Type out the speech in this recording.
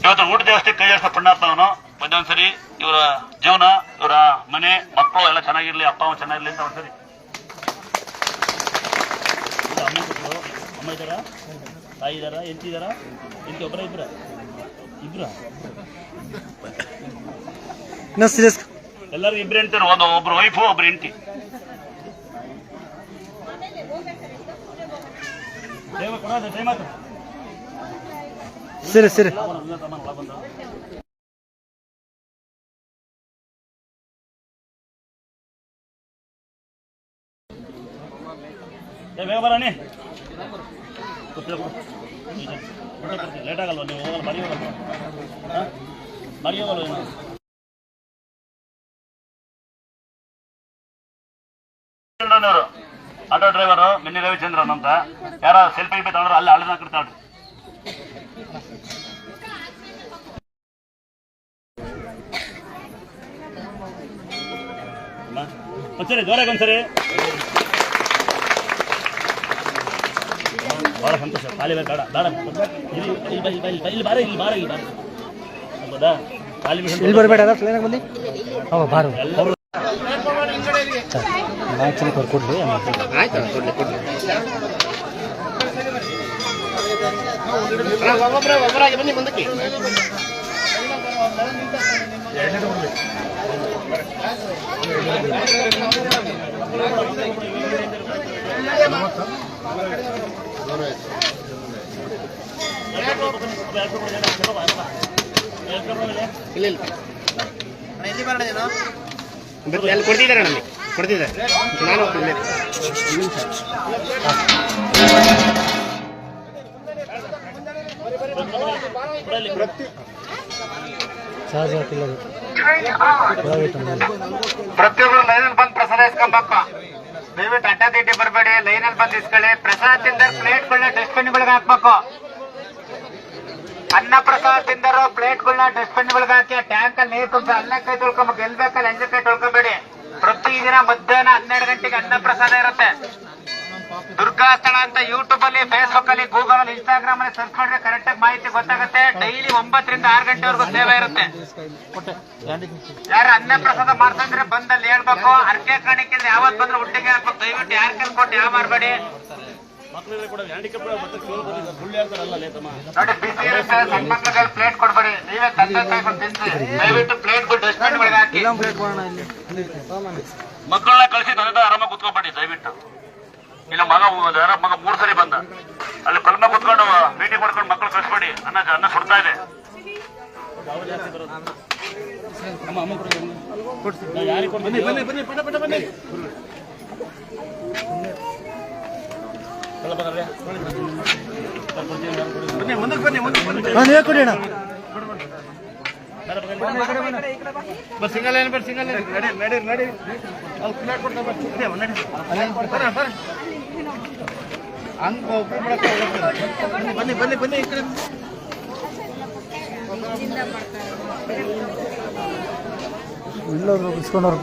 ಇವತ್ತು ಊಟ ಜಾಸ್ತಿ ಕೈ ಜಾಸ್ತಿ ಪುಣ್ಯಾತ್ಮವನು ಒಂದೊಂದ್ಸರಿ ಇವರ ಜೀವನ ಇವರ ಮನೆ ಮಕ್ಕಳು ಎಲ್ಲ ಚೆನ್ನಾಗಿರ್ಲಿ, ಅಪ್ಪ ಅಮ್ಮ ಚೆನ್ನಾಗಿರ್ಲಿ ಅಂತ ಒಂದ್ಸರಿ. ಅಮ್ಮ ಇದ್ದಾರ, ತಾಯಿ ಇದ್ದಾರ, ಎಂಟಿ ಇದ್ದಾರ, ಎಂಟಿ ಒಬ್ಬರ ಇಬ್ಬರ ಎಲ್ಲರಿಗೂ ಇಬ್ರು ಹೆಂಡ್ತಿರು, ಒಬ್ರು ವೈಫು ಒಬ್ರು ಹೆಂಡತಿ. ಸರಿ ಸರಿ ಬೇಗ ಬರೋಣಿ, ಲೇಟ್ ಆಗಲ್ವ ನೀವು? ಹೋಗಲ್ಲ, ಮರಿ ಹೋಗಲ್ವ? ಮರಿ ಹೋಗಲ್ವ? ಆಟೋ ಡ್ರೈವರು ಮಿನ್ನಿ ರವಿಚಂದ್ರನ್ ಅಂತ ಯಾರ ಸೆಲ್ಫಿ ತಗೊಂಡ್ರು ಅಲ್ಲಿ ಹಳ್ಳದ ಕಡ್ತಾಡ್ರಿ. ಒಂದ್ಸರಿ ಜೋರಾಗಿ ಒಂದ್ಸರಿ. ಬಹಳ ಸಂತೋಷ. ಖಾಲಿ ಬೇಡ ಬೇಡ ಇಲ್ಲಿ ಬಾರ ಇಲ್ಲಿ ಬಾರ ಇಲ್ಲಿ ಬಾರ ಹೌದಾ? ಇಲ್ಲಿ ಬರಬೇಡ ಬಂದು ಬಾರ ಕೊಡ್ಲಿ. ಆಯ್ತು, ಕೊಡ್ಲಿ ಒಬ್ಬರಾಗಿ ಬನ್ನಿ ಮುಂದಕ್ಕೆ. ಎಲ್ಲಿ ಕೊಡ್ತಿದ್ದಾರೆ ನನಗೆ ಕೊಡ್ತಿದ್ದಾರೆ, ನಾನು ಹೋಗ್ತಿದ್ದೆ. ಪ್ರತಿಯೊಬ್ಬರು ಲೈನಲ್ಲಿ ಬಂದು ಪ್ರಸಾದ ಇಸ್ಕೊಬೇಕು. ದಯವಿಟ್ಟು ಅಡ್ಡದಿಡ್ಡಿ ಬರಬೇಡಿ, ಲೈನಲ್ಲಿ ಬಂದು ಇಸ್ಕೊಳ್ಳಿ. ಪ್ರಸಾದ ತಿಂದರೆ ಪ್ಲೇಟ್ಗಳನ್ನ ಡಸ್ಟ್ಬಿನ್ಗಳಿಗೆ ಹಾಕ್ಬೇಕು. ಅನ್ನ ಪ್ರಸಾದ ತಿಂದರು ಪ್ಲೇಟ್ಗಳನ್ನ ಡಸ್ಟ್ಬಿನ್ಗಳಿಗೆ ಹಾಕಿ ಟ್ಯಾಂಕ್ ಅಲ್ಲಿ ನೀರು ತುಂಬ ಅನ್ನ ಕೈ ತೊಳ್ಕೊಬೇಕು. ಎಲ್ಲಿ ಬೇಕಲ್ಲಿ ಎಂಜ ಕೈ ತೊಳ್ಕೊಬೇಡಿ. ಪ್ರತಿದಿನ ಮಧ್ಯಾಹ್ನ 12 ಗಂಟೆಗೆ ಅನ್ನ ಪ್ರಸಾದ ಇರುತ್ತೆ. ದುರ್ಗಾಸ್ಥಳ ಅಂತ ಯೂಟ್ಯೂಬ್ ಅಲ್ಲಿ, ಫೇಸ್ಬುಕ್ ಅಲ್ಲಿ, ಗೂಗಲ್ ಅಲ್ಲಿ, ಇನ್ಸ್ಟಾಗ್ರಾಮ್ ಅಲ್ಲಿ ಸರ್ಚ್ ಮಾಡಿದ್ರೆ ಕರೆಕ್ಟ್ ಆಗಿ ಮಾಹಿತಿ ಗೊತ್ತಾಗುತ್ತೆ. ಡೈಲಿ 9 ರಿಂದ 6 ಗಂಟೆವರೆಗೂ ಸೇವೆ ಇರುತ್ತೆ. ಯಾರು ಅನ್ನ ಪ್ರಸಾದ ಮಾಡ್ತಂದ್ರೆ ಬಂದಲ್ಲಿ ಹೇಳ್ಬೇಕು. ಅರ್ಕೆ ಕಾಣಿಕೆ ಯಾವತ್ ಬಂದ್ರೆ ಹುಟ್ಟಿಗೆ ಹಾಕ್ಬೇಕು. ದಯವಿಟ್ಟು ಯಾರು ಕೇಳ್ಕೊಂಡು ಯಾವ ಮಾಡಬೇಡಿ. ನೋಡಿ, ಬಿಸಿ ಇರುತ್ತೆ, ಸಣ್ಣ ಮಕ್ಕಳಿಗೆ ಪ್ಲೇಟ್ ಕೊಡ್ಬೇಡಿ. ನೀವೇ ತಂದೆ ತಾಯಿ ತಿನ್ಸಿ. ದಯವಿಟ್ಟು ಪ್ಲೇಟ್ ಡಸ್ಟ್ಬಿನ್ ಗಳಿಗೆ ಹಾಕಿ. ಮಕ್ಕಳನ್ನ ಕಳಿಸಿ ತಂದೆ ಆರಾಮಾಗಿ ಕುತ್ಕೊಬೇಡಿ ದಯವಿಟ್ಟು. ಇಲ್ಲ ಮಗ 3 ಸರಿ ಬಂದ ಅಲ್ಲಿ ಕಲ್ಮ ಕುತ್ಕೊಂಡು ಮೀಟಿಂಗ್ ಮಾಡ್ಕೊಂಡು ಮಕ್ಕಳು ಕಳಿಸ್ಬೇಡಿ. ಅನ್ನ ಸುಡ್ತಾ ಇದೆ. ಸಿಂಗಲ್ ಏನ್ ಬೇಡ, ಸಿಂಗಲ್ ನಡಿ ನಡಿ ಹಂಗ ಬನ್ನಿ ಬನ್ನಿ ಬನ್ನಿ ಈ ಕಡೆ. ಇಲ್ಲೋದ್ರು ಬಿಸ್ಕೊಂಡವ್ರು